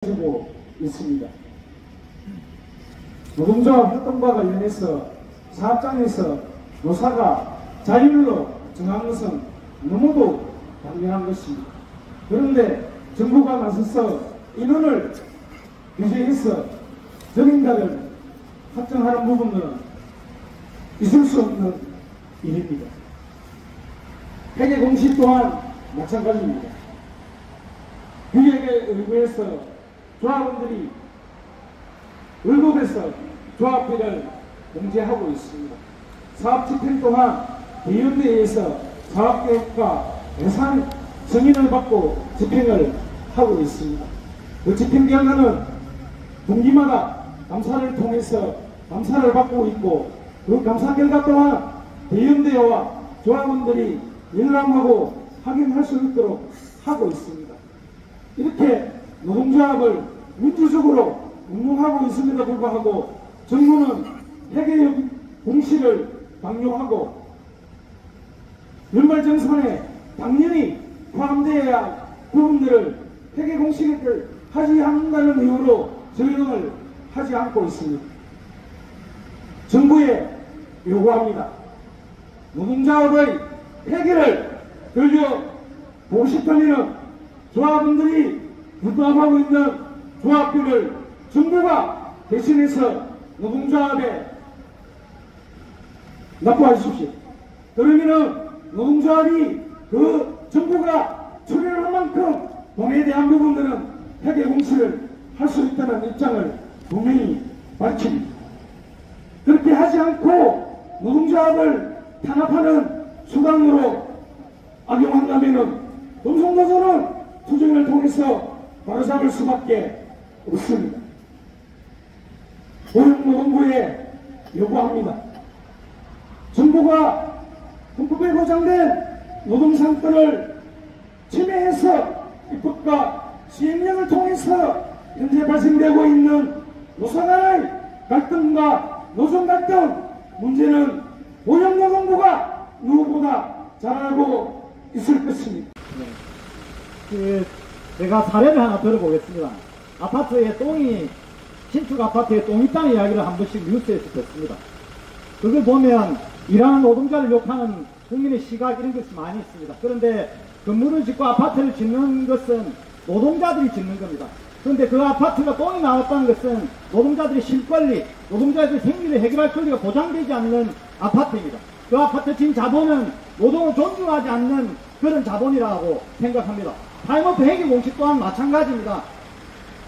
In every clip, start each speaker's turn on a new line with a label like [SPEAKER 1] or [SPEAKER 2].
[SPEAKER 1] 주고 있습니다. 노동조합 활동과 관련해서 사업장에서 노사가 자율로 정한 것은 너무도 당연한 것입니다. 그런데 정부가 나서서 인원을 규제해서 전인가를 확정하는 부분은 있을 수 없는 일입니다. 회계 공시 또한 마찬가지입니다. 규약에 의거해서 조합원들이 월급에서 조합비를 공제하고 있습니다. 사업 집행 또한 대연대에서 사업계획과 예산 승인을 받고 집행을 하고 있습니다. 그 집행 결과는 분기마다 감사를 통해서 감사를 받고 있고, 그 감사 결과 또한 대연대와 조합원들이 열람하고 확인할 수 있도록 하고 있습니다. 이렇게 노동조합을 민주적으로 운영하고 있음에도 불구하고 정부는 회계 공시를 강요하고 연말정산에 당연히 포함되어야 할 부분들을 회계 공시를 하지 않는다는 이유로 적용을 하지 않고 있습니다. 정부에 요구합니다. 노동조합의 회계를 돌려보고 싶다면 조합원들이 부담하고 있는 조합비를 정부가 대신해서 노동조합에 납부하십시오. 그러면은 노동조합이 그 정부가 처리할 만큼 돈에 대한 부분들은 회계 공시를 할 수 있다는 입장을 분명히 밝힙니다. 그렇게 하지 않고 노동조합을 탄압하는 수단으로 악용한다면은 금속노조는 투쟁을 통해서 바로잡을 수밖에 없습니다. 고용노동부에 요구합니다. 정부가 헌법에 보장된 노동상권을 침해해서 입법과 시행령을 통해서 현재 발생되고 있는 노사 간의 갈등과 노조 갈등 문제는 고용노동부가 누구보다 잘 알고 있을 것입니다.
[SPEAKER 2] 제가 사례를 하나 들어보겠습니다. 아파트에 신축 아파트에 똥이 땅 이야기를 한 번씩 뉴스에서 듣습니다. 그걸 보면 일하는 노동자를 욕하는 국민의 시각 이런 것이 많이 있습니다. 그런데 건물을 짓고 아파트를 짓는 것은 노동자들이 짓는 겁니다. 그런데 그 아파트가 똥이 나왔다는 것은 노동자들의 실권리, 노동자들의 생리를 해결할 권리가 보장되지 않는 아파트입니다. 그 아파트 진 자본은 노동을 존중하지 않는 그런 자본이라고 생각합니다. 타임오프 회계 공시 또한 마찬가지입니다.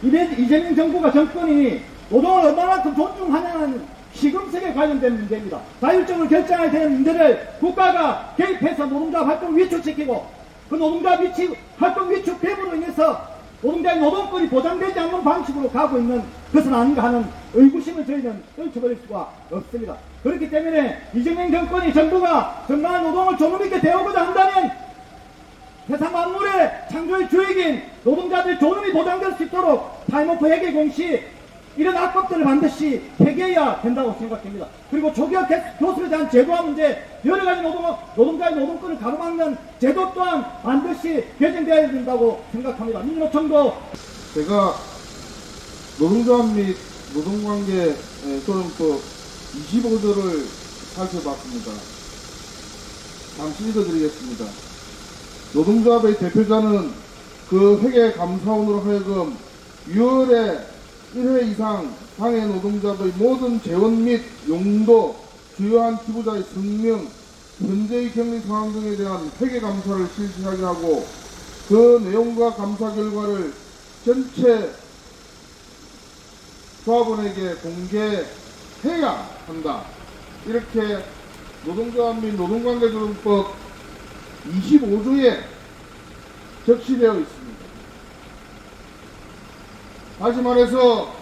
[SPEAKER 2] 이재명 정권이 노동을 얼마만큼 존중하냐는 시금석에 관련된 문제입니다. 자율적으로 결정해야 되는 문제를 국가가 개입해서 노동자 활동 위축시키고, 그 노동자 활동 위축됨으로 인해서 노동자의 노동권이 보장되지 않는 방식으로 가고 있는 것은 아닌가 하는 의구심을 저희는 떨쳐버릴 수가 없습니다. 그렇기 때문에 이재명 정부가 정말 노동을 조금 있게 대우고자 한다면 세상 만물의 창조의 주역인 노동자들의 존엄이 보장될 수 있도록 타임오프 회계 공시 이런 악법들을 반드시 폐기해야 된다고 생각합니다. 그리고 초기화 교수에 대한 제도화 문제, 여러 가지 노동자의 노동권을 가로막는 제도 또한 반드시 개정되어야 된다고 생각합니다. 민주노총도
[SPEAKER 3] 제가 노동조합 및 노동관계 조정법 25조를 살펴봤습니다. 잠시 읽어드리겠습니다. 노동조합의 대표자는 그 회계 감사원으로 하여금 6월에 1회 이상 장애 노동자의 모든 재원 및 용도, 주요한 피부자의 성명, 현재의 격리 상황 등에 대한 회계 감사를 실시하게 하고, 그 내용과 감사 결과를 전체 조합원에게 공개해야 한다. 이렇게 노동조합 및 노동관계조정법 25조에 적시되어 있습니다. 다시 말해서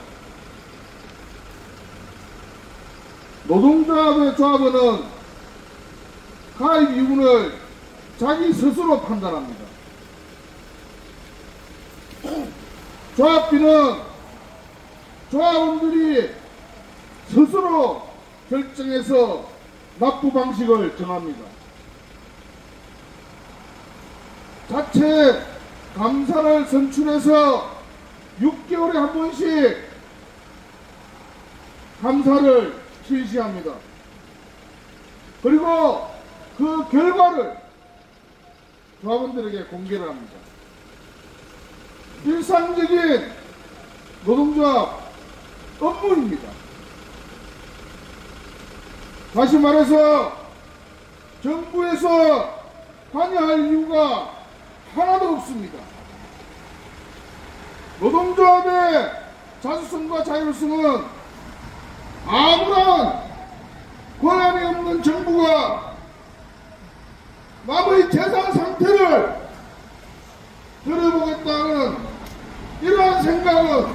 [SPEAKER 3] 노동조합의 조합원은 가입 이유를 자기 스스로 판단합니다. 조합비는 조합원들이 스스로 결정해서 납부 방식을 정합니다. 자체 감사를 선출해서 6개월에 한 번씩 감사를 실시합니다. 그리고 그 결과를 조합원들에게 공개를 합니다. 일상적인 노동조합 업무입니다. 다시 말해서 정부에서 관여할 이유가 하나도 없습니다. 노동조합의 자주성과 자율성은 아무런 권한이 없는 정부가 남의 재산 상태를 들여보겠다는 이러한 생각은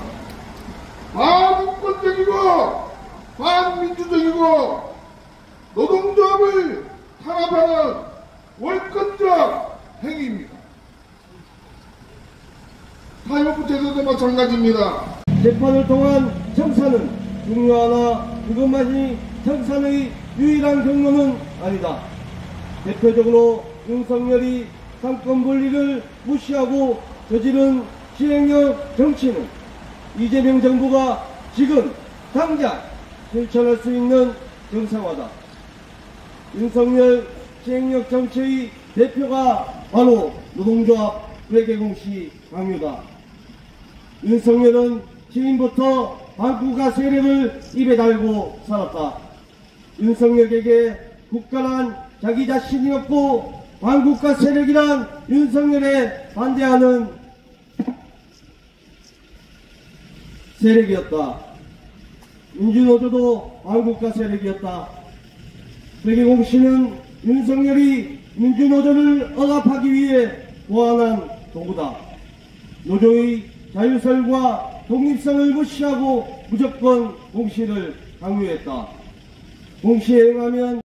[SPEAKER 3] 반인권적이고 반민주적이고 노동조합을 탄압하는 월권적 행위입니다. 타협부 제도도 마찬가지입니다.
[SPEAKER 4] 재판을 통한 청산은 중요하나 그것만이 청산의 유일한 경로는 아니다. 대표적으로 윤석열이 상권 분리를 무시하고 저지른 시행령 정치는 이재명 정부가 지금 당장 실천할 수 있는 정상화다. 윤석열 시행령 정치의 대표가 바로 노동조합 회계공시 강요다. 윤석열은 시민부터 반국가 세력을 입에 달고 살았다. 윤석열에게 국가란 자기 자신이었고 반국가 세력이란 윤석열에 반대하는 세력이었다. 민주노조도 반국가 세력이었다. 회계공시는 윤석열이 민주노조를 억압하기 위해 보완한 도구다. 노조의 자율성과 독립성을 무시하고 무조건 공시를 강요했다. 공시에 응하면